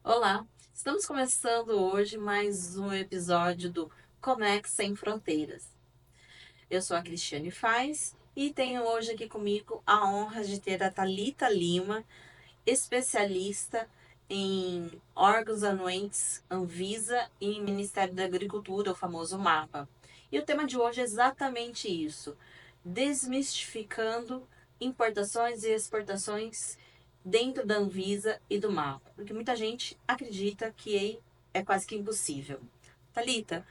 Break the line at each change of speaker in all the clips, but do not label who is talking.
Olá, estamos começando hoje mais um episódio do Conex Sem Fronteiras. Eu sou a Cristiane Faz e tenho hoje aqui comigo a honra de ter a Thalita Lima, especialista em órgãos anuentes Anvisa e Ministério da Agricultura, o famoso MAPA. E o tema de hoje é exatamente isso: desmistificando importações e exportações dentro da Anvisa e do MAPA, porque muita gente acredita que é quase que impossível. Thalita,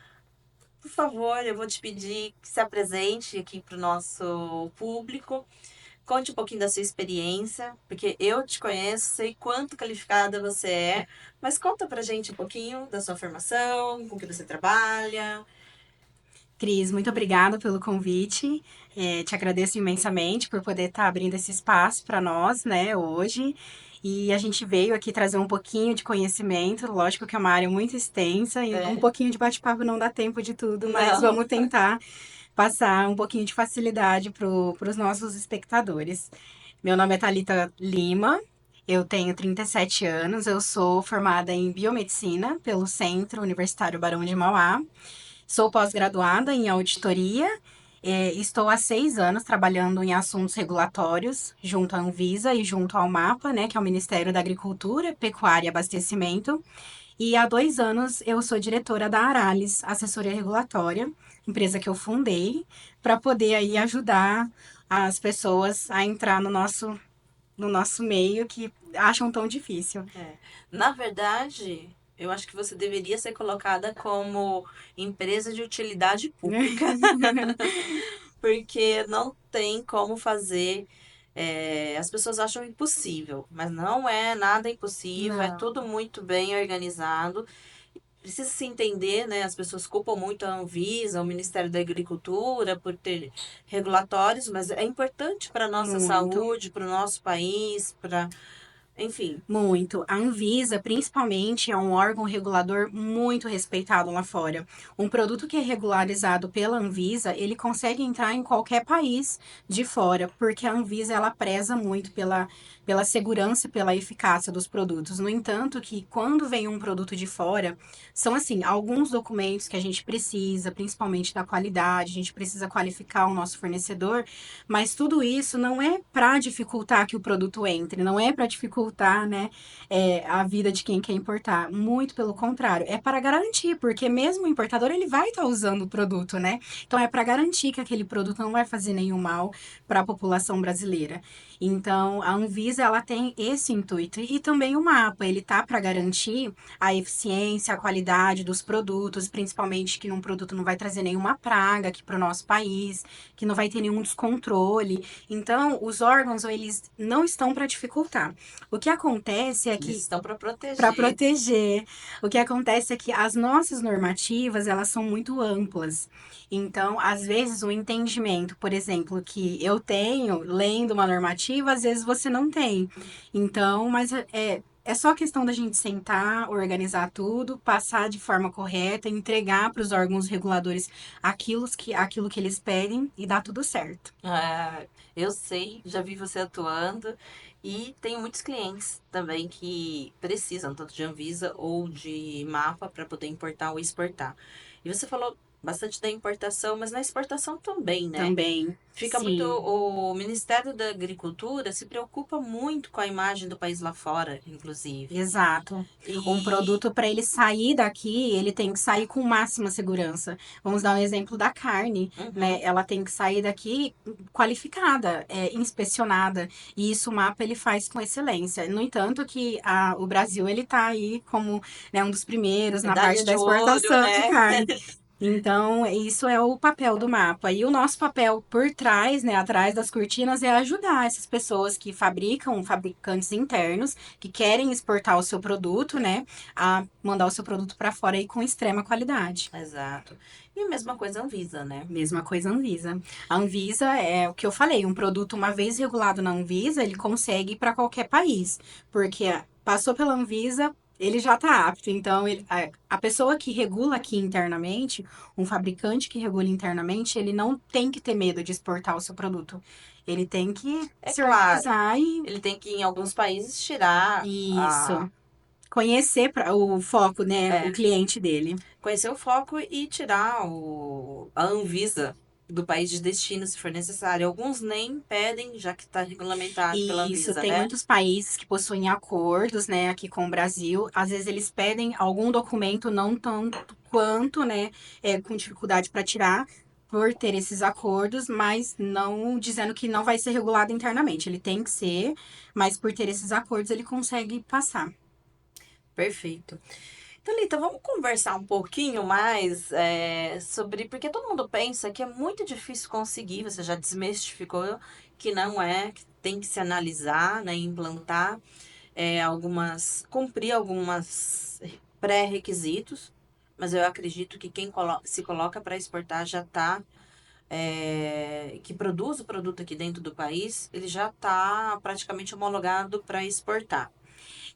por favor, eu vou te pedir que se apresente aqui para o nosso público. Conte um pouquinho da sua experiência, porque eu te conheço, sei quanto qualificada você é, mas conta pra gente um pouquinho da sua formação, com que você trabalha.
Cris, muito obrigada pelo convite. Te agradeço imensamente por poder estar abrindo esse espaço para nós, né, hoje. E a gente veio aqui trazer um pouquinho de conhecimento. Lógico que é uma área muito extensa e um
É,
pouquinho de bate-papo não dá tempo de tudo, mas
não.
vamos tentar passar um pouquinho de facilidade para os nossos espectadores. Meu nome é Thalita Lima, eu tenho 37 anos, eu sou formada em biomedicina pelo Centro Universitário Barão de Mauá. Sou pós-graduada em auditoria. Estou há 6 anos trabalhando em assuntos regulatórios, junto à Anvisa e junto ao MAPA, né, que é o Ministério da Agricultura, Pecuária e Abastecimento. E há 2 anos eu sou diretora da Aralis, assessoria regulatória, empresa que eu fundei, para poder aí ajudar as pessoas a entrar no nosso meio que acham tão difícil.
É. Na verdade, eu acho que você deveria ser colocada como empresa de utilidade pública, porque não tem como fazer. As pessoas acham impossível, mas não é nada impossível, é
Não.
tudo muito bem organizado. Precisa se entender, né? As pessoas culpam muito a Anvisa, o Ministério da Agricultura por ter regulatórios, mas é importante para a nossa
Muito.
saúde, para o nosso país, para, enfim.
Muito. A Anvisa, principalmente, é um órgão regulador muito respeitado lá fora. Um produto que é regularizado pela Anvisa, ele consegue entrar em qualquer país de fora, porque a Anvisa ela preza muito pela segurança e pela eficácia dos produtos. No entanto, que quando vem um produto de fora, são assim, alguns documentos que a gente precisa, principalmente da qualidade, a gente precisa qualificar o nosso fornecedor, mas tudo isso não é para dificultar que o produto entre, não é para dificultar, né, a vida de quem quer importar. Muito pelo contrário, é para garantir, porque mesmo o importador ele vai estar usando o produto, né? Então é para garantir que aquele produto não vai fazer nenhum mal para a população brasileira. Então a Anvisa ela tem esse intuito e também o mapa, ele tá para garantir a eficiência, a qualidade dos produtos, principalmente que um produto não vai trazer nenhuma praga aqui para o nosso país, que não vai ter nenhum descontrole. Então, os órgãos, eles não estão para dificultar. O que acontece é
Eles
que
estão para
para
proteger.
proteger. O que acontece é que as nossas normativas, elas são muito amplas. Então, às vezes, o entendimento, por exemplo, que eu tenho lendo uma normativa, às vezes você não tem. Então, mas é só questão da gente sentar, organizar tudo, passar de forma correta, entregar para os órgãos reguladores aquilo que eles pedem e dá tudo certo.
Ah, eu sei, já vi você atuando e tenho muitos clientes também que precisam tanto de Anvisa ou de mapa para poder importar ou exportar. E você falou bastante da importação, mas na exportação também, né?
Também,
Fica muito.
sim.
O Ministério da Agricultura se preocupa muito com a imagem do país lá fora, inclusive.
Exato. Um
E.
produto para ele sair daqui, ele tem que sair com máxima segurança. Vamos dar um exemplo da carne, né?
Uhum.
Ela tem que sair daqui qualificada, inspecionada, e isso o mapa ele faz com excelência. No entanto, que o Brasil ele tá aí como, né, um dos primeiros na
Medalha
parte da
de ouro,
exportação de
né?
carne. Então, isso é o papel do mapa. E o nosso papel por trás, né, atrás das cortinas, é ajudar essas pessoas que fabricam, fabricantes internos, que querem exportar o seu produto, né, a mandar o seu produto para fora aí com extrema qualidade.
Exato. E a mesma coisa a Anvisa, né?
Mesma coisa a Anvisa. A Anvisa é o que eu falei, um produto uma vez regulado na Anvisa, ele consegue ir para qualquer país, porque passou pela Anvisa, ele já está apto. Então, a pessoa que regula aqui internamente, um fabricante que regula internamente, ele não tem que ter medo de exportar o seu produto. Ele tem que
É
se
claro,
organizar e
ele tem que, em alguns países, tirar
isso. Conhecer o foco, né? O
É,
cliente dele.
conhecer o foco e tirar a Anvisa do país de destino, se for necessário. Alguns nem pedem, já que está regulamentado pela
E isso
Anvisa,
tem
né?
muitos países que possuem acordos, né, aqui com o Brasil. Às vezes eles pedem algum documento, não tanto quanto, né, com dificuldade para tirar, por ter esses acordos, mas não dizendo que não vai ser regulado internamente. Ele tem que ser, mas por ter esses acordos ele consegue passar.
Perfeito. Thalita, vamos conversar um pouquinho mais sobre. Porque todo mundo pensa que é muito difícil conseguir, você já desmistificou que não é, que tem que se analisar, né, implantar cumprir algumas pré-requisitos, mas eu acredito que quem se coloca para exportar já está, que produz o produto aqui dentro do país, ele já está praticamente homologado para exportar.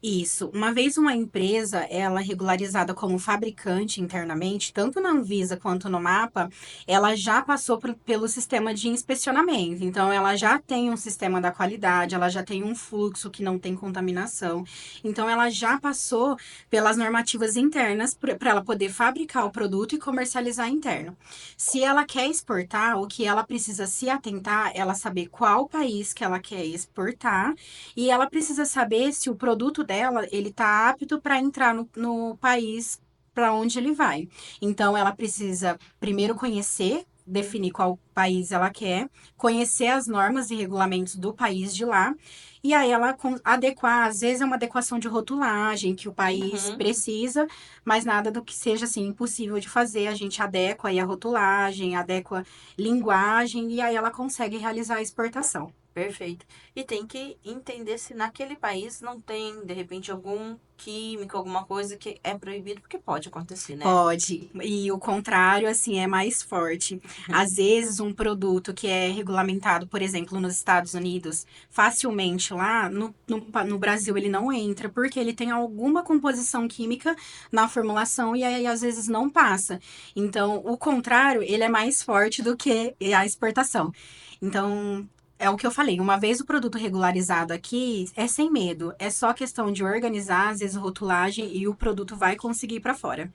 Isso. Uma vez uma empresa, ela regularizada como fabricante internamente, tanto na Anvisa quanto no MAPA, ela já passou pelo sistema de inspecionamento. Então, ela já tem um sistema da qualidade, ela já tem um fluxo que não tem contaminação. Então, ela já passou pelas normativas internas para ela poder fabricar o produto e comercializar interno. Se ela quer exportar, o que ela precisa se atentar, ela saber qual país que ela quer exportar e ela precisa saber se o produto dela ele está apto para entrar no país para onde ele vai. Então, ela precisa primeiro conhecer, definir qual país ela quer, conhecer as normas e regulamentos do país de lá, e aí ela adequar, às vezes é uma adequação de rotulagem que o país
Uhum.
precisa, mas nada do que seja assim impossível de fazer, a gente adequa aí a rotulagem, adequa linguagem e aí ela consegue realizar a exportação.
Perfeito. E tem que entender se naquele país não tem, de repente, algum químico, alguma coisa que é proibido, porque pode acontecer, né?
Pode. E o contrário, assim, é mais forte. Às vezes, um produto que é regulamentado, por exemplo, nos Estados Unidos, facilmente lá, no Brasil ele não entra, porque ele tem alguma composição química na formulação e aí, às vezes, não passa. Então, o contrário, ele é mais forte do que a exportação. Então, é o que eu falei, uma vez o produto regularizado aqui, é sem medo. É só questão de organizar, às vezes, rotulagem e o produto vai conseguir ir para fora.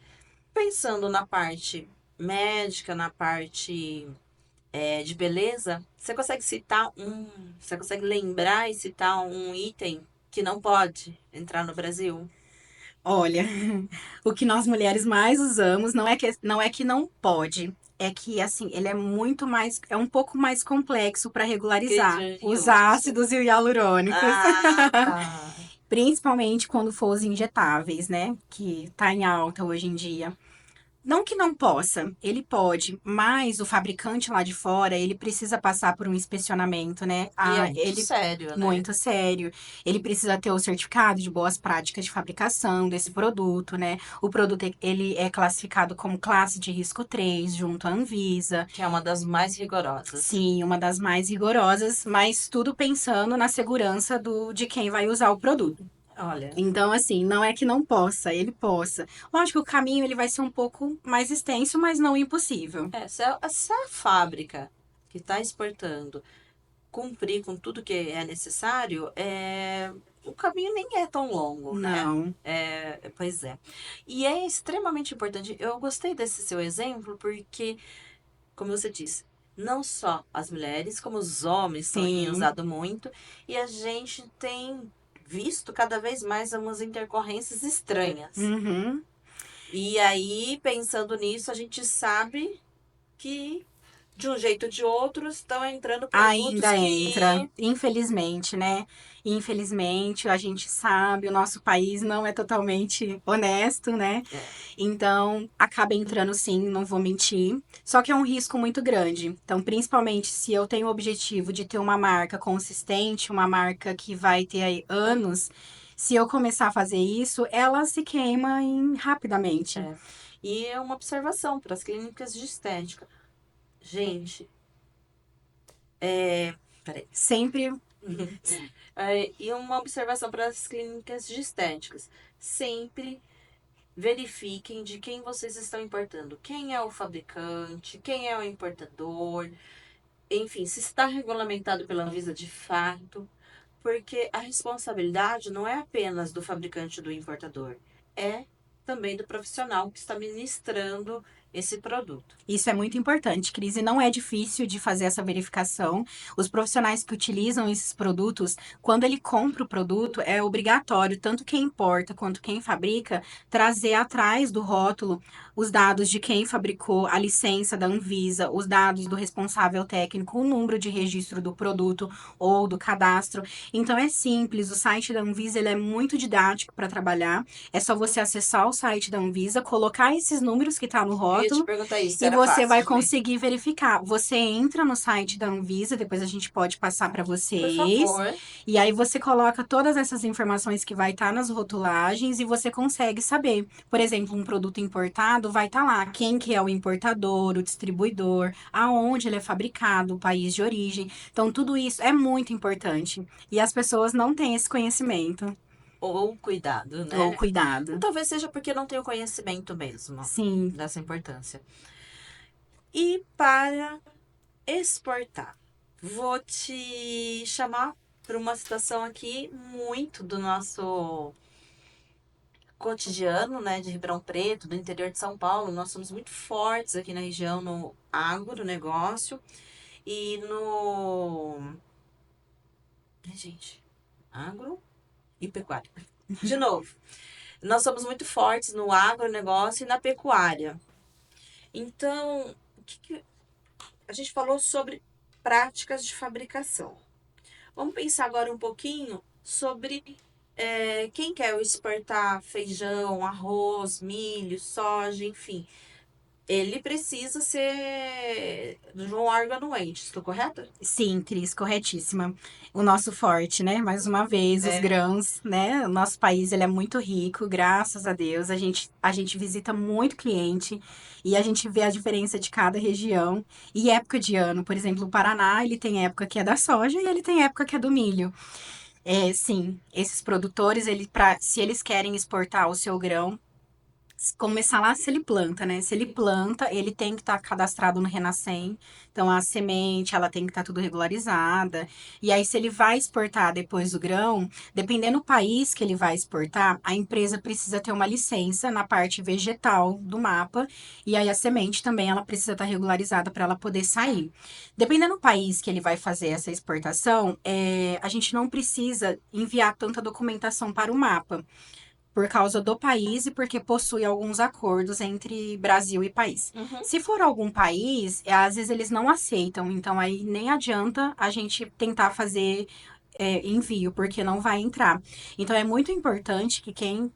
Pensando na parte médica, na parte de beleza, você consegue lembrar e citar um item que não pode entrar no Brasil?
Olha, o que nós mulheres mais usamos não é que não pode, é que assim, ele é muito mais, é um pouco mais complexo para regularizar os
Criterioso.
ácidos e hialurônicos,
Ah, tá.
principalmente quando for os injetáveis, né, que tá em alta hoje em dia. Não que não possa, ele pode, mas o fabricante lá de fora, ele precisa passar por um inspecionamento, né?
E é
Ah,
muito
ele
sério, né?
muito sério. Ele precisa ter o certificado de boas práticas de fabricação desse produto, né? O produto ele é classificado como classe de risco 3 junto à Anvisa.
Que é uma das mais rigorosas.
Sim, uma das mais rigorosas, mas tudo pensando na segurança de quem vai usar o produto.
Olha,
Então, assim, não é que não possa, ele possa. Lógico, o caminho ele vai ser um pouco mais extenso, mas não impossível.
se a fábrica que está exportando cumprir com tudo que é necessário, o caminho nem é tão longo, né?
Não.
Pois é. E é extremamente importante. Eu gostei desse seu exemplo porque, como você disse, não só as mulheres, como os homens têm
Sim.
usado muito, e a gente tem visto cada vez mais umas intercorrências estranhas.
Uhum.
E aí, pensando nisso, a gente sabe que, de um jeito ou de outro, estão entrando produtos
Ainda entra,
que.
infelizmente, né? Infelizmente, a gente sabe, o nosso país não é totalmente honesto, né?
É,
Então, acaba entrando sim, não vou mentir. Só que é um risco muito grande. Então, principalmente se eu tenho o objetivo de ter uma marca consistente, uma marca que vai ter aí anos, se eu começar a fazer isso, ela se queima rapidamente.
é. E é uma observação para as clínicas de estética. Gente, peraí.
Sempre.
E uma observação para as clínicas de estéticas. Sempre verifiquem de quem vocês estão importando. Quem é o fabricante, quem é o importador. Enfim, se está regulamentado pela Anvisa de fato. porque a responsabilidade não é apenas do fabricante, do importador, é também do profissional que está ministrando esse produto.
Isso é muito importante, Cris, e não é difícil de fazer essa verificação. Os profissionais que utilizam esses produtos, quando ele compra o produto, é obrigatório, tanto quem importa quanto quem fabrica, trazer atrás do rótulo os dados de quem fabricou, a licença da Anvisa, os dados do responsável técnico, o número de registro do produto ou do cadastro. Então é simples, o site da Anvisa ele é muito didático para trabalhar. É só você acessar o site da Anvisa, colocar esses números que está no
Eu ia te
rótulo
perguntar isso, se
e
era
você
fácil
vai
de ler.
conseguir verificar. Você entra no site da Anvisa, depois a gente pode passar para
Por
vocês.
favor.
E aí você coloca todas essas informações que vai estar nas rotulagens e você consegue saber. Por exemplo, um produto importado vai estar lá quem que é o importador, o distribuidor, aonde ele é fabricado, o país de origem. Então, tudo isso é muito importante. E as pessoas não têm esse conhecimento
Ou cuidado,
ou
né?
cuidado.
Talvez seja porque não tem o conhecimento mesmo
Sim,
dessa importância. E para exportar, vou te chamar para uma situação aqui muito do nosso cotidiano, né, de Ribeirão Preto, do interior de São Paulo. Nós somos muito fortes aqui na região no agronegócio e no... Ai, gente, agro e pecuária. De novo, nós somos muito fortes no agronegócio e na pecuária. Então, a gente falou sobre práticas de fabricação. Vamos pensar agora um pouquinho sobre quem quer exportar feijão, arroz, milho, soja, enfim. Ele precisa ser de um órgão anuente, estou correta?
sim, Cris, corretíssima. O nosso forte, né? Mais uma vez, os
É.
grãos, né? O nosso país, ele é muito rico, graças a Deus. A gente visita muito cliente e a gente vê a diferença de cada região e época de ano. Por exemplo, o Paraná, ele tem época que é da soja e ele tem época que é do milho. É, sim, esses produtores, se eles querem exportar o seu grão, começar lá se ele planta, né? Se ele planta, ele tem que estar cadastrado no Renascem. Então, a semente, ela tem que estar tudo regularizada. E aí, se ele vai exportar depois do grão, dependendo do país que ele vai exportar, a empresa precisa ter uma licença na parte vegetal do mapa. E aí, a semente também, ela precisa estar regularizada para ela poder sair. Dependendo do país que ele vai fazer essa exportação, a gente não precisa enviar tanta documentação para o mapa por causa do país e porque possui alguns acordos entre Brasil e país.
Uhum.
Se for algum país, às vezes eles não aceitam, então aí nem adianta a gente tentar fazer envio, porque não vai entrar. Então é muito importante que quem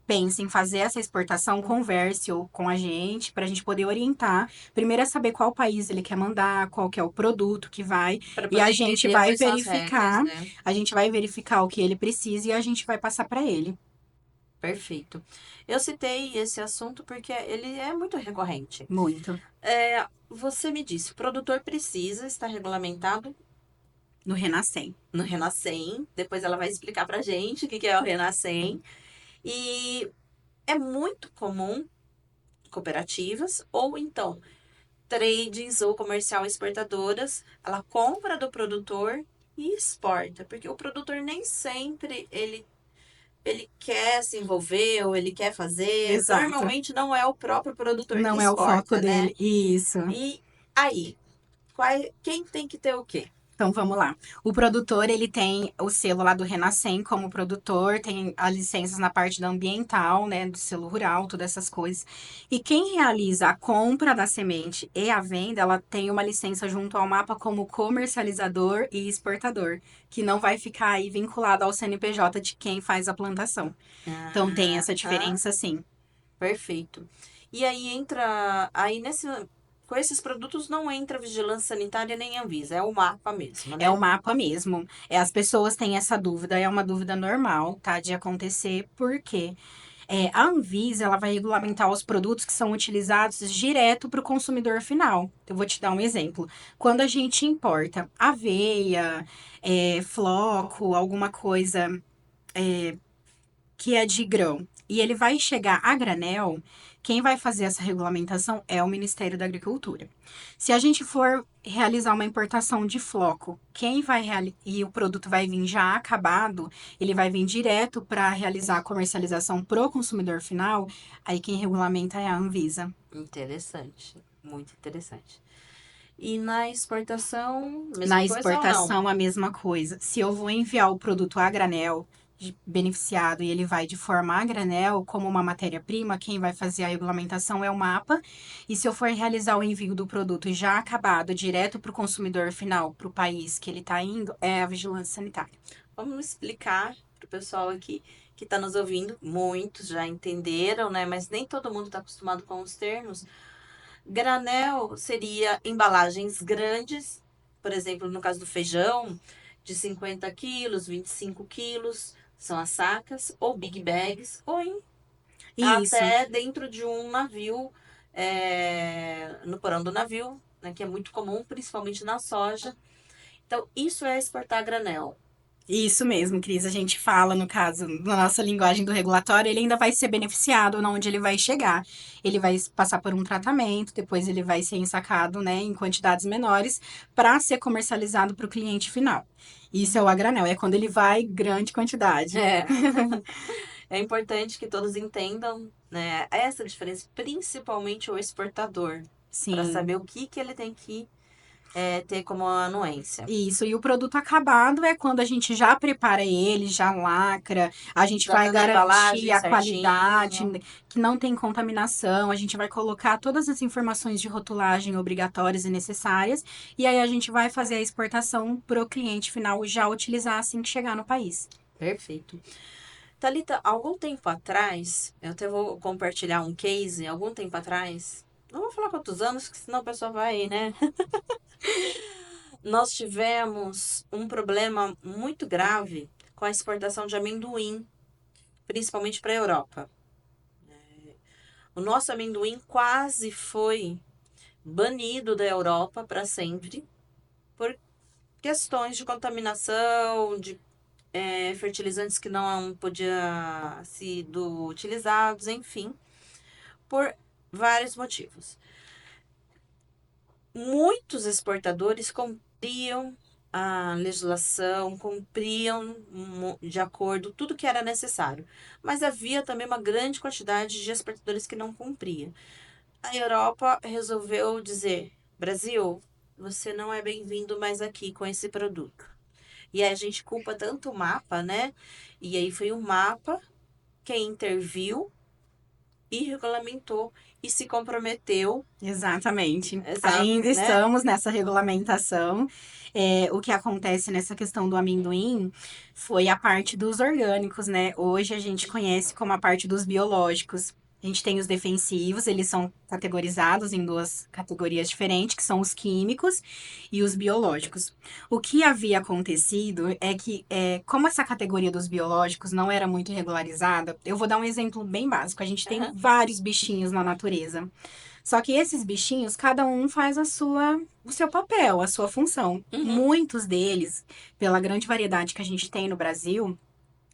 pensa em fazer essa exportação converse ou com a gente para a gente poder orientar. Primeiro é saber qual país ele quer mandar, qual que é o produto que vai,
Para
e a
poder
gente
entender
vai
quais são as regras,
verificar,
né?
a gente vai verificar o que ele precisa e a gente vai passar para ele.
Perfeito. Eu citei esse assunto porque ele é muito recorrente.
Muito.
Você me disse, o produtor precisa estar regulamentado
No Renascem.
no Renascem. Depois ela vai explicar pra gente o que é o Renascem. E é muito comum cooperativas ou então tradings ou comercial exportadoras, ela compra do produtor e exporta, porque o produtor nem sempre ele quer se envolver ou ele quer fazer.
Exato.
Normalmente não é o próprio produtor que
Não é o foco
exporta, né?
dele. Isso.
E aí, quem tem que ter o quê?
Então vamos lá. O produtor, ele tem o selo lá do Renascem como produtor, tem as licenças na parte da ambiental, né, do selo rural, todas essas coisas. E quem realiza a compra da semente e a venda, ela tem uma licença junto ao mapa como comercializador e exportador, que não vai ficar aí vinculado ao CNPJ de quem faz a plantação. Então tem essa
Tá,
diferença, sim.
perfeito. E aí entra, aí nesse, com esses produtos não entra vigilância sanitária nem Anvisa, é o mapa mesmo,
É o
né?
mapa mesmo. As pessoas têm essa dúvida, é uma dúvida normal, tá? De acontecer, porque a Anvisa ela vai regulamentar os produtos que são utilizados direto para o consumidor final. Eu vou te dar um exemplo. Quando a gente importa aveia, floco, alguma coisa que é de grão, e ele vai chegar a granel, quem vai fazer essa regulamentação é o Ministério da Agricultura. Se a gente for realizar uma importação de floco, e o produto vai vir já acabado, ele vai vir direto para realizar a comercialização pro consumidor final, aí quem regulamenta é a Anvisa.
Interessante, muito interessante. E na exportação,
Na
mesma coisa ou não?
exportação, a mesma coisa. Se eu vou enviar o produto a granel, beneficiado, e ele vai de forma a granel, como uma matéria-prima, quem vai fazer a regulamentação é o MAPA. E se eu for realizar o envio do produto já acabado, direto para o consumidor final, para o país que ele está indo, é a Vigilância Sanitária.
Vamos explicar para o pessoal aqui que está nos ouvindo. Muitos já entenderam, né? Mas nem todo mundo está acostumado com os termos. Granel seria embalagens grandes, por exemplo, no caso do feijão, de 50 quilos, 25 quilos, são as sacas, ou big bags, ou
Isso,
até dentro de um navio, no porão do navio, né, que é muito comum, principalmente na soja. Então, isso é exportar a granel.
isso mesmo, Cris. A gente fala, no caso, na nossa linguagem do regulatório, ele ainda vai ser beneficiado onde ele vai chegar. Ele vai passar por um tratamento, depois ele vai ser ensacado, né, em quantidades menores, para ser comercializado para o cliente final. Isso é o a granel, é quando ele vai grande quantidade.
É. É importante que todos entendam, né, essa diferença, principalmente o exportador, para
Sim.
saber o que ele tem que ter como anuência.
Isso, e o produto acabado é quando a gente já prepara ele, já lacra, a gente
Já
vai
tá na
garantir
embalagem
a qualidade,
certinho.
que não tem contaminação, a gente vai colocar todas as informações de rotulagem obrigatórias e necessárias, e aí a gente vai fazer a exportação para o cliente final já utilizar assim que chegar no país.
Perfeito. Thalita, algum tempo atrás, eu até vou compartilhar um case, algum tempo atrás, não vou falar quantos anos, que senão a pessoa vai, né? Nós tivemos um problema muito grave com a exportação de amendoim, principalmente para a Europa. O nosso amendoim quase foi banido da Europa para sempre por questões de contaminação, de fertilizantes que não podiam sido utilizados, enfim, por vários motivos. Muitos exportadores cumpriam a legislação, cumpriam de acordo tudo que era necessário, mas havia também uma grande quantidade de exportadores que não cumpriam. A Europa resolveu dizer: Brasil, você não é bem-vindo mais aqui com esse produto. E aí a gente culpa tanto o mapa, né? E aí foi o mapa quem interviu e regulamentou e se comprometeu.
Exatamente.
Exato,
Ainda
né?
estamos nessa regulamentação. O que acontece nessa questão do amendoim foi a parte dos orgânicos, né? Hoje a gente conhece como a parte dos biológicos. A gente tem os defensivos, eles são categorizados em duas categorias diferentes, que são os químicos e os biológicos. O que havia acontecido é que, como essa categoria dos biológicos não era muito regularizada, eu vou dar um exemplo bem básico. A gente tem
Aham.
vários bichinhos na natureza. Só que esses bichinhos, cada um faz o seu papel, a sua função.
Uhum.
Muitos deles, pela grande variedade que a gente tem no Brasil,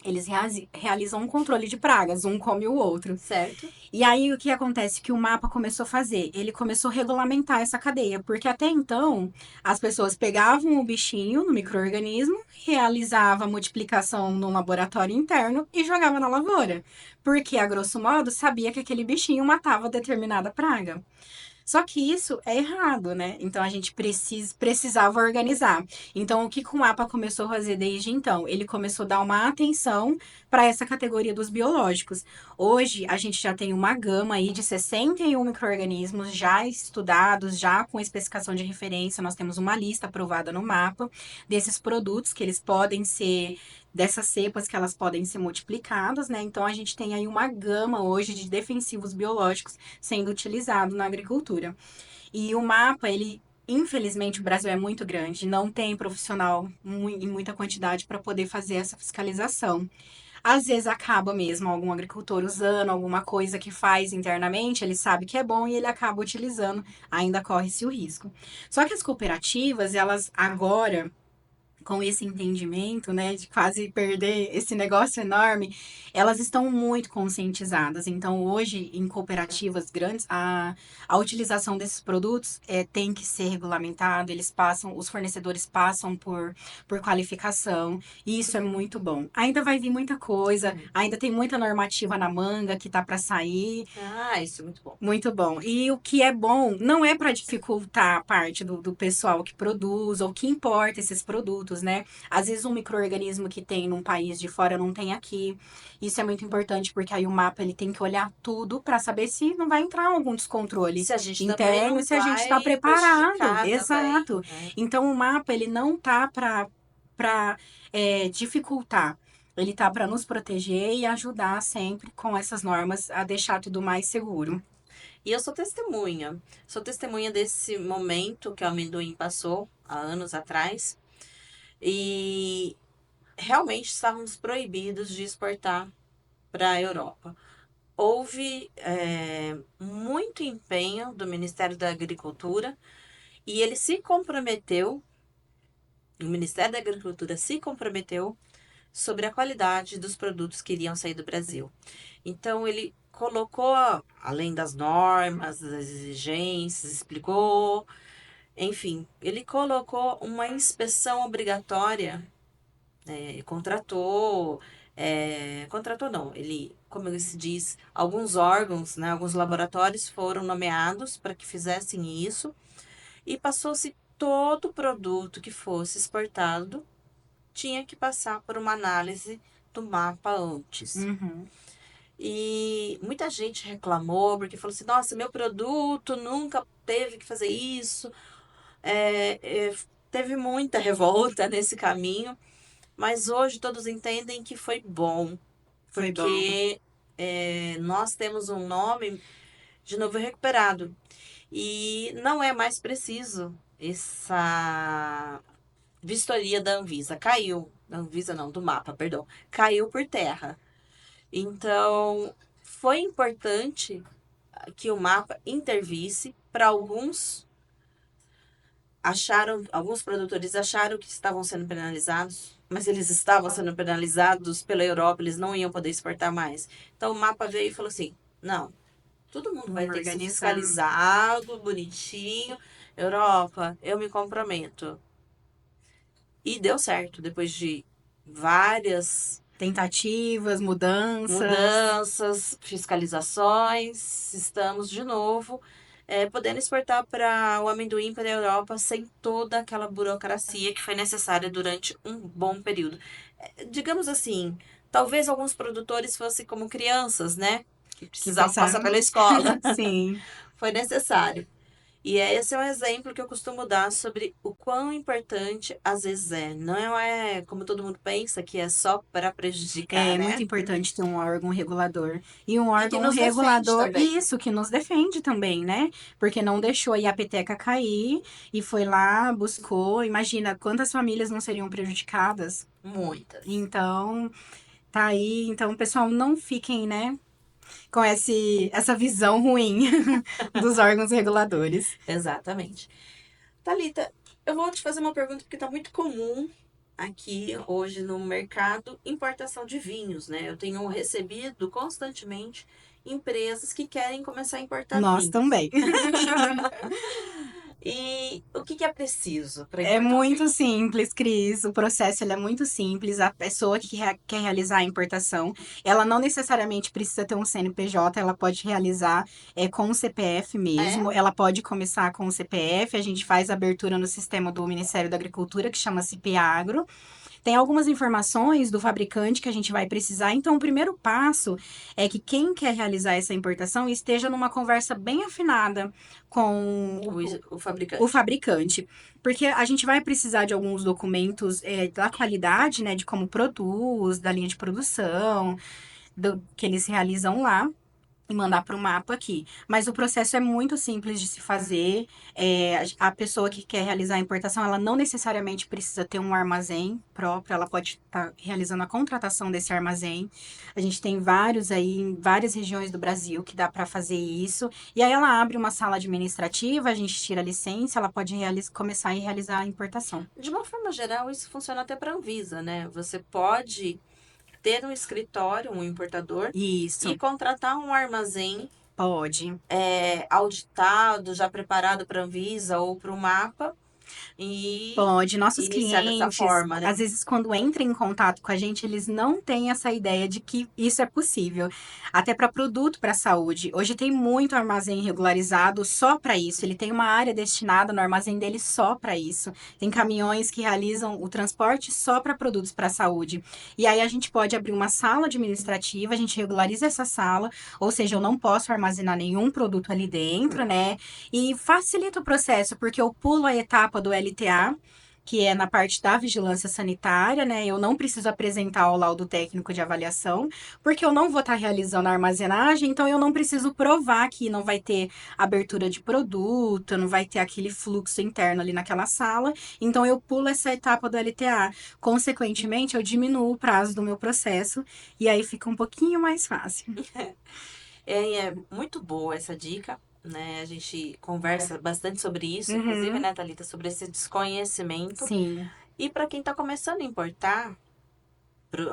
eles realizam um controle de pragas, um come o outro.
Certo.
E aí o que acontece que o mapa começou a fazer? Ele começou a regulamentar essa cadeia, porque até então as pessoas pegavam o bichinho no micro-organismo, realizava a multiplicação no laboratório interno e jogava na lavoura. Porque, a grosso modo, sabia que aquele bichinho matava determinada praga. Só que isso é errado, né? Então a gente precisava organizar. Então o que o mapa começou a fazer desde então? Ele começou a dar uma atenção para essa categoria dos biológicos. Hoje a gente já tem uma gama aí de 61 micro-organismos já estudados, já com especificação de referência. Nós temos uma lista aprovada no mapa desses produtos que eles podem ser dessas cepas que elas podem ser multiplicadas, né? Então a gente tem aí uma gama hoje de defensivos biológicos sendo utilizado na agricultura. E o mapa, ele, infelizmente, o Brasil é muito grande, não tem profissional em muita quantidade para poder fazer essa fiscalização. Às vezes acaba mesmo algum agricultor usando alguma coisa que faz internamente, ele sabe que é bom e ele acaba utilizando, ainda corre-se o risco. Só que as cooperativas, elas agora com esse entendimento, né, de quase perder esse negócio enorme, elas estão muito conscientizadas. Então, hoje, em cooperativas grandes, a utilização desses produtos tem que ser regulamentado, eles passam, os fornecedores passam por qualificação, e isso é muito bom. Ainda vai vir muita coisa, ainda tem muita normativa na manga que tá para sair,
Ah, isso é muito bom.
muito bom. E o que é bom não é para dificultar a parte do pessoal que produz ou que importa esses produtos, né? Às vezes um micro-organismo que tem num país de fora não tem aqui. Isso é muito importante porque aí o mapa ele tem que olhar tudo para saber se não vai entrar algum descontrole
Se a gente também
interno
não
e se a gente está
vai
preparado.
prejudicar também,
Exato.
né?
Então o mapa ele não tá para dificultar. Ele tá para nos proteger e ajudar sempre com essas normas a deixar tudo mais seguro.
E eu sou testemunha desse momento que o amendoim passou há anos atrás. E realmente estávamos proibidos de exportar para a Europa. Houve muito empenho do Ministério da Agricultura e ele se comprometeu, o Ministério da Agricultura se comprometeu sobre a qualidade dos produtos que iriam sair do Brasil. Então, ele colocou, além das normas, das exigências, explicou, enfim, ele colocou uma inspeção obrigatória, contratou, contratou não, ele, como se diz, alguns órgãos, né, alguns laboratórios foram nomeados para que fizessem isso e passou-se todo produto que fosse exportado tinha que passar por uma análise do mapa antes.
Uhum.
E muita gente reclamou porque falou assim: nossa, meu produto nunca teve que fazer isso. Teve muita revolta nesse caminho, mas hoje todos entendem que foi bom,
Foi bom.
porque nós temos um nome de novo recuperado e não é mais preciso essa vistoria da Anvisa. Caiu, da Anvisa não, do mapa, perdão, caiu por terra. Então, foi importante que o mapa intervisse para alguns produtores acharam que estavam sendo penalizados, mas eles estavam sendo penalizados pela Europa, eles não iam poder exportar mais. Então o mapa veio e falou assim: não, todo mundo vai ter que ser
Organizar.
fiscalizado, bonitinho. Europa, eu me comprometo. E deu certo, depois de várias
Tentativas, mudanças.
mudanças, fiscalizações, estamos de novo podendo exportar para o amendoim para a Europa sem toda aquela burocracia que foi necessária durante um bom período. Digamos assim, talvez alguns produtores fossem como crianças, né? Que
Que
precisavam passar
passaram.
pela escola.
Sim.
Foi necessário. E esse é um exemplo que eu costumo dar sobre o quão importante às vezes é. Não é como todo mundo pensa que é só para prejudicar,
É muito
né?
importante ter um órgão regulador. E um
E que
órgão
nos defende
regulador,
também.
isso, que nos defende também, né? Porque não deixou aí a peteca cair e foi lá, buscou. Imagina quantas famílias não seriam prejudicadas.
Muitas.
Então, tá aí. Então, pessoal, não fiquem, né, com essa visão ruim dos órgãos reguladores.
Exatamente. Thalita, eu vou te fazer uma pergunta porque está muito comum aqui hoje no mercado importação de vinhos, né? Eu tenho recebido constantemente empresas que querem começar a importar
Nós
vinhos.
também.
E o que é preciso para
É
importar um
muito
vinho?
simples, Cris. O processo ele é muito simples. A pessoa que quer realizar a importação, ela não necessariamente precisa ter um CNPJ, ela pode realizar com o CPF
É?
mesmo. Ela pode começar com o CPF, a gente faz a abertura no sistema do Ministério da Agricultura, que chama CPAgro. Tem algumas informações do fabricante que a gente vai precisar. Então, o primeiro passo é que quem quer realizar essa importação esteja numa conversa bem afinada com
O
o
fabricante.
fabricante, porque a gente vai precisar de alguns documentos da qualidade, né, de como produz, da linha de produção, que eles realizam lá. e mandar para o mapa aqui. Mas o processo é muito simples de se fazer. A pessoa que quer realizar a importação, ela não necessariamente precisa ter um armazém próprio, ela pode estar realizando a contratação desse armazém. A gente tem vários aí em várias regiões do Brasil que dá para fazer isso. E aí ela abre uma sala administrativa, a gente tira a licença, ela pode começar a realizar a importação.
De uma forma geral, isso funciona até para a Anvisa, né? Você pode ter um escritório, um importador,
Isso,
e contratar um armazém
pode.
auditado, já preparado para a Anvisa ou para o mapa, e
Pode. Nossos
iniciar dessa
clientes,
forma, né?
às vezes, quando entram em contato com a gente, eles não têm essa ideia de que isso é possível. Até para produto para a saúde. Hoje tem muito armazém regularizado só para isso. Ele tem uma área destinada no armazém dele só para isso. Tem caminhões que realizam o transporte só para produtos para a saúde. E aí a gente pode abrir uma sala administrativa, a gente regulariza essa sala, ou seja, eu não posso armazenar nenhum produto ali dentro, né? E facilita o processo, porque eu pulo a etapa do LTA, que é na parte da vigilância sanitária, né? Eu não preciso apresentar o laudo técnico de avaliação, porque eu não vou estar realizando a armazenagem, então eu não preciso provar que não vai ter abertura de produto, não vai ter aquele fluxo interno ali naquela sala. Então eu pulo essa etapa do LTA. Consequentemente, eu diminuo o prazo do meu processo e aí fica um pouquinho mais fácil.
É muito boa essa dica, né? A gente conversa bastante sobre isso, inclusive,
Uhum.
né, Thalita, sobre esse desconhecimento.
Sim,
E para quem está começando a importar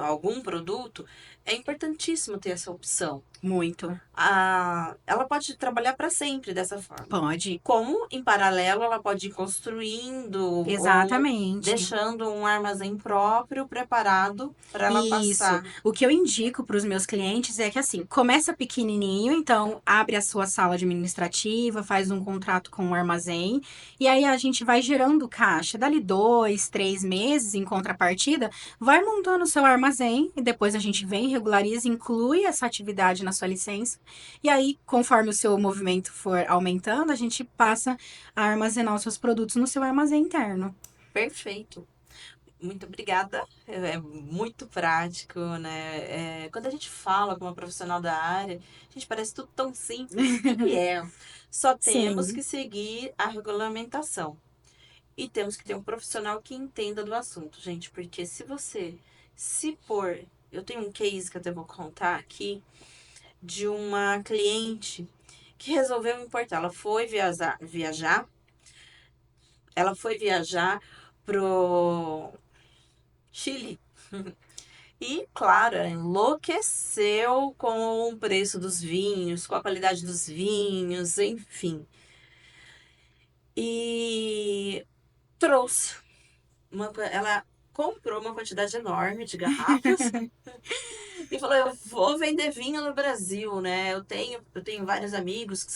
algum produto, é importantíssimo ter essa opção.
muito.
Ela pode trabalhar para sempre dessa forma.
Pode.
Como, em paralelo, ela pode ir construindo ou
Exatamente.
deixando um armazém próprio preparado para ela
Isso.
passar.
O que eu indico para os meus clientes é que assim, começa pequenininho, então abre a sua sala administrativa, faz um contrato com o armazém, e aí a gente vai gerando caixa. Dali 2, 3 meses, em contrapartida, vai montando o seu armazém, e depois a gente vem, regulariza, inclui essa atividade na sua licença, e aí, conforme o seu movimento for aumentando, a gente passa a armazenar os seus produtos no seu armazém interno.
Perfeito. Muito obrigada. É muito prático, né? Quando a gente fala com uma profissional da área, a gente parece tudo tão simples. E é. Só temos
Sim.
que seguir a regulamentação. E temos que ter um profissional que entenda do assunto, gente. Porque se você se pôr. Eu tenho um case que eu até vou contar aqui de uma cliente que resolveu importar. Ela foi viajar. Ela foi viajar pro Chile. E, claro, ela enlouqueceu com o preço dos vinhos, com a qualidade dos vinhos, enfim. E trouxe. Ela comprou uma quantidade enorme de garrafas e falou: Eu vou vender vinho no Brasil, né? Eu tenho vários amigos que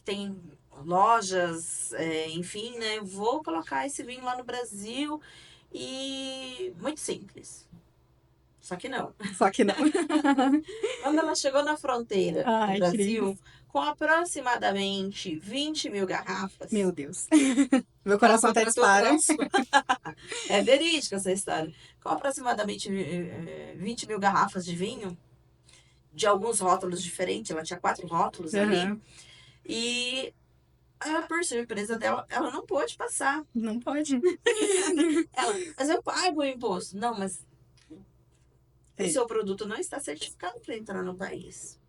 têm lojas, enfim, né? Eu vou colocar esse vinho lá no Brasil e muito simples. Só que não.
Só que não.
Quando ela chegou na fronteira do
Ai, querido.
Brasil, com aproximadamente 20 mil garrafas,
Meu Deus. Meu
ela
coração até
contratou
dispara.
É verídica essa história. Com aproximadamente 20 mil garrafas de vinho, de alguns rótulos diferentes, ela tinha 4 rótulos ali,
Uhum.
e por surpresa dela, ela não pôde passar.
Não pode.
Mas eu pago o imposto. Não, mas o
É.
seu produto não está certificado para entrar no país.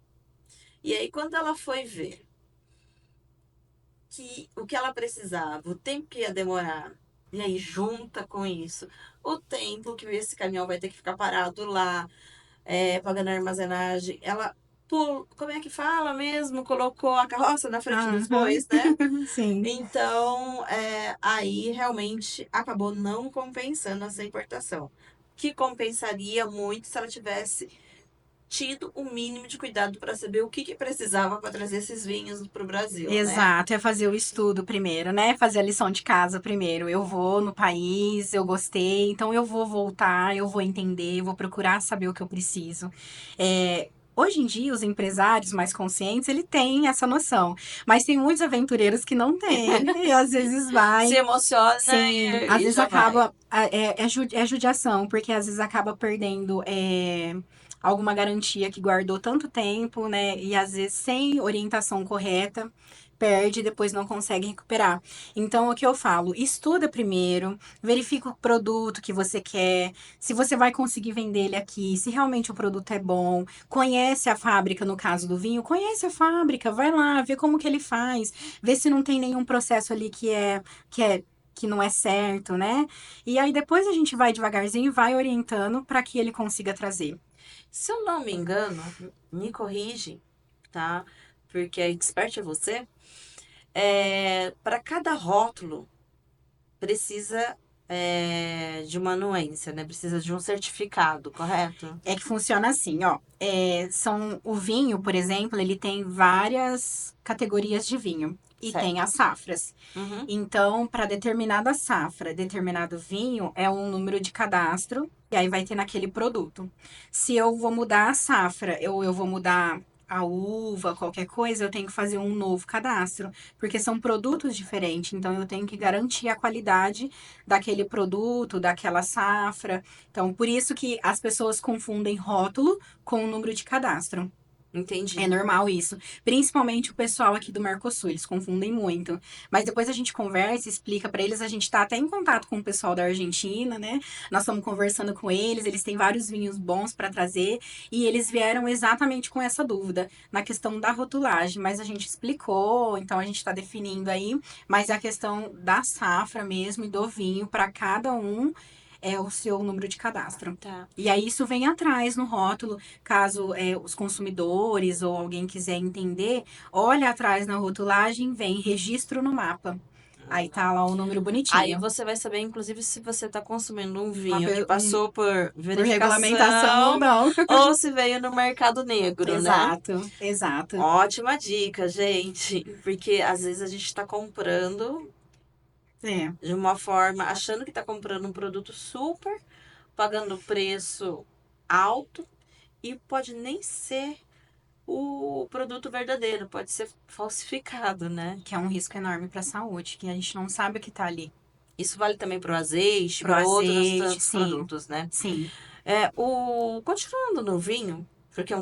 E aí, quando ela foi ver que o que ela precisava, o tempo que ia demorar, e aí junta com isso, o tempo que esse caminhão vai ter que ficar parado lá, pagando a armazenagem, ela, como é que fala mesmo? Colocou a carroça na frente dos
Aham.
bois, né?
Sim.
Então, aí realmente acabou não compensando essa importação. Que compensaria muito se ela tivesse tido o mínimo de cuidado para saber o que precisava para trazer esses vinhos para o Brasil, né?
Exato, é fazer o estudo primeiro, né? Fazer a lição de casa primeiro. Eu vou no país, eu gostei, então eu vou voltar, eu vou entender, eu vou procurar saber o que eu preciso. Hoje em dia, os empresários mais conscientes, ele tem essa noção. Mas tem muitos aventureiros que não têm. E às vezes vai.
Se emociona
Sim, às
e
vezes
já vai.
acaba. É judiação, porque às vezes acaba perdendo alguma garantia que guardou tanto tempo, né? E às vezes sem orientação correta, perde e depois não consegue recuperar. Então, o que eu falo? Estuda primeiro, verifica o produto que você quer, se você vai conseguir vender ele aqui, se realmente o produto é bom, conhece a fábrica, no caso do vinho, conhece a fábrica, vai lá, vê como que ele faz, vê se não tem nenhum processo ali que não é certo, né? E aí depois a gente vai devagarzinho e vai orientando para que ele consiga trazer.
Se eu não me engano, me corrige, tá? Porque a expert é você. Para cada rótulo precisa de uma anuência, né? Precisa de um certificado, correto?
É que funciona assim, ó. O vinho, por exemplo, ele tem várias categorias de vinho e tem
Certo.
as safras.
Uhum.
Então, para determinada safra, determinado vinho, é um número de cadastro e aí vai ter naquele produto. Se eu vou mudar a safra, eu vou mudar a uva, qualquer coisa, eu tenho que fazer um novo cadastro, porque são produtos diferentes, então eu tenho que garantir a qualidade daquele produto, daquela safra. Então, por isso que as pessoas confundem rótulo com o número de cadastro. É
Entendi.
normal isso. Principalmente o pessoal aqui do Mercosul, eles confundem muito. Mas depois a gente conversa, explica pra eles. A gente tá até em contato com o pessoal da Argentina, né? Nós estamos conversando com eles têm vários vinhos bons pra trazer. E eles vieram exatamente com essa dúvida, na questão da rotulagem. Mas a gente explicou, então a gente tá definindo aí. Mas é a questão da safra mesmo e do vinho, pra cada um é o seu número de cadastro.
Tá.
E aí isso vem atrás no rótulo, caso os consumidores ou alguém quiser entender, olha atrás na rotulagem, vem registro no mapa. Aí tá lá o número
Aí
bonitinho.
você vai saber, inclusive, se você está consumindo um
Uma
vinho que
pe- um-
passou por
por regulamentação ou
verificação
não.
ou se veio no mercado negro, né?
Exato, exato.
Ótima dica, gente. Porque às vezes a gente está comprando
É,
de uma forma, achando que está comprando um produto super, pagando preço alto e pode nem ser o produto verdadeiro, pode ser falsificado, né?
que é um risco enorme para a saúde, que a gente não sabe o que tá ali.
Isso vale também para o azeite,
Pro
para outros
azeite,
tantos
sim,
produtos, né?
sim.
Continuando no vinho, porque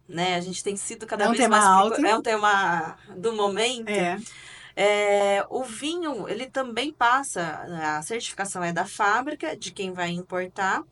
né, a gente tem sido cada
É um
vez
tema
mais
alto.
é um tema do momento.
É,
O vinho, ele também passa, a certificação é da fábrica, de quem vai importar,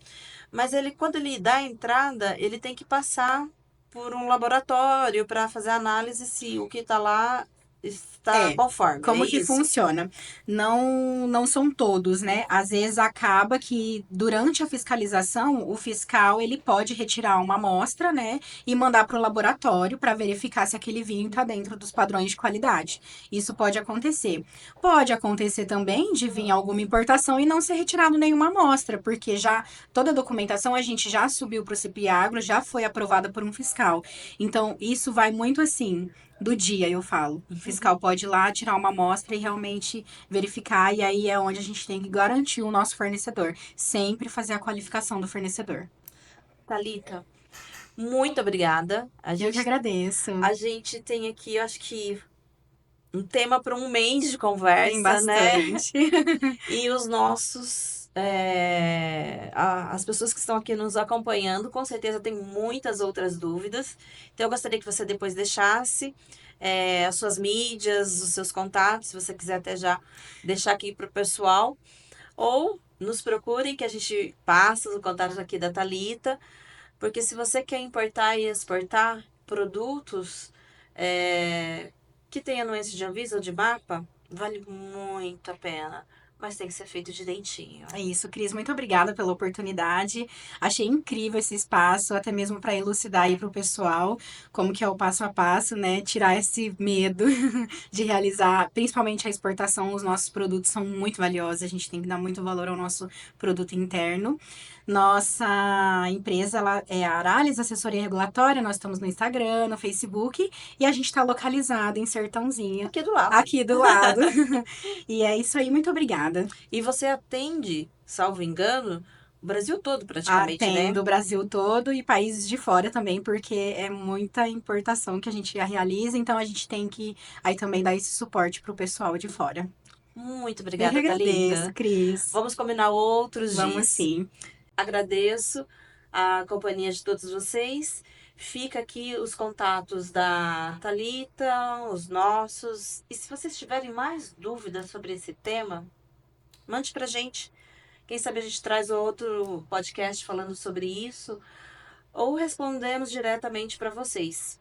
mas ele, quando ele dá a entrada, ele tem que passar por um laboratório para fazer análise se o que está lá está
É,
conforme, é
como que
isso?
funciona? Não são todos, né? Às vezes acaba que durante a fiscalização, o fiscal ele pode retirar uma amostra, né, e mandar para o laboratório para verificar se aquele vinho está dentro dos padrões de qualidade. Isso pode acontecer. Pode acontecer também de vir alguma importação e não ser retirado nenhuma amostra, porque já toda a documentação a gente já subiu para o CIPIAGRO, já foi aprovada por um fiscal. Então, isso vai muito assim do dia, eu falo. O fiscal pode ir lá, tirar uma amostra e realmente verificar, e aí é onde a gente tem que garantir o nosso fornecedor. Sempre fazer a qualificação do fornecedor.
Thalita, muito obrigada.
Eu que agradeço.
A gente tem aqui, eu acho que um tema para um mês de
Tem
conversa, né?
bastante.
E os nossos, as pessoas que estão aqui nos acompanhando, com certeza tem muitas outras dúvidas. Então, eu gostaria que você depois deixasse as suas mídias, os seus contatos, se você quiser até já deixar aqui para o pessoal. Ou nos procurem, que a gente passa o contato aqui da Thalita. Porque se você quer importar e exportar produtos que tem anuência de Anvisa ou de mapa, vale muito a pena. Mas tem que ser feito direitinho.
É isso, Cris. Muito obrigada pela oportunidade. Achei incrível esse espaço, até mesmo para elucidar aí para o pessoal como que é o passo a passo, né? Tirar esse medo de realizar, principalmente a exportação. Os nossos produtos são muito valiosos, a gente tem que dar muito valor ao nosso produto interno. Nossa empresa ela é a Aralis Assessoria Regulatória, nós estamos no Instagram, no Facebook e a gente está localizado em Sertãozinho,
Aqui do lado.
aqui do lado. E é isso aí, muito obrigada.
E você atende, salvo engano, o Brasil todo praticamente,
Tem
né?
do Brasil todo e países de fora também, porque é muita importação que a gente realiza, então a gente tem que aí também dar esse suporte pro pessoal de fora.
Muito
Eu que
obrigada,
agradeço,
Thalita.
Cris.
Vamos combinar outros
Vamos
dias.
sim.
Agradeço a companhia de todos vocês. Fica aqui os contatos da Thalita, os nossos. E se vocês tiverem mais dúvidas sobre esse tema, mande pra gente. Quem sabe a gente traz outro podcast falando sobre isso ou respondemos diretamente para vocês.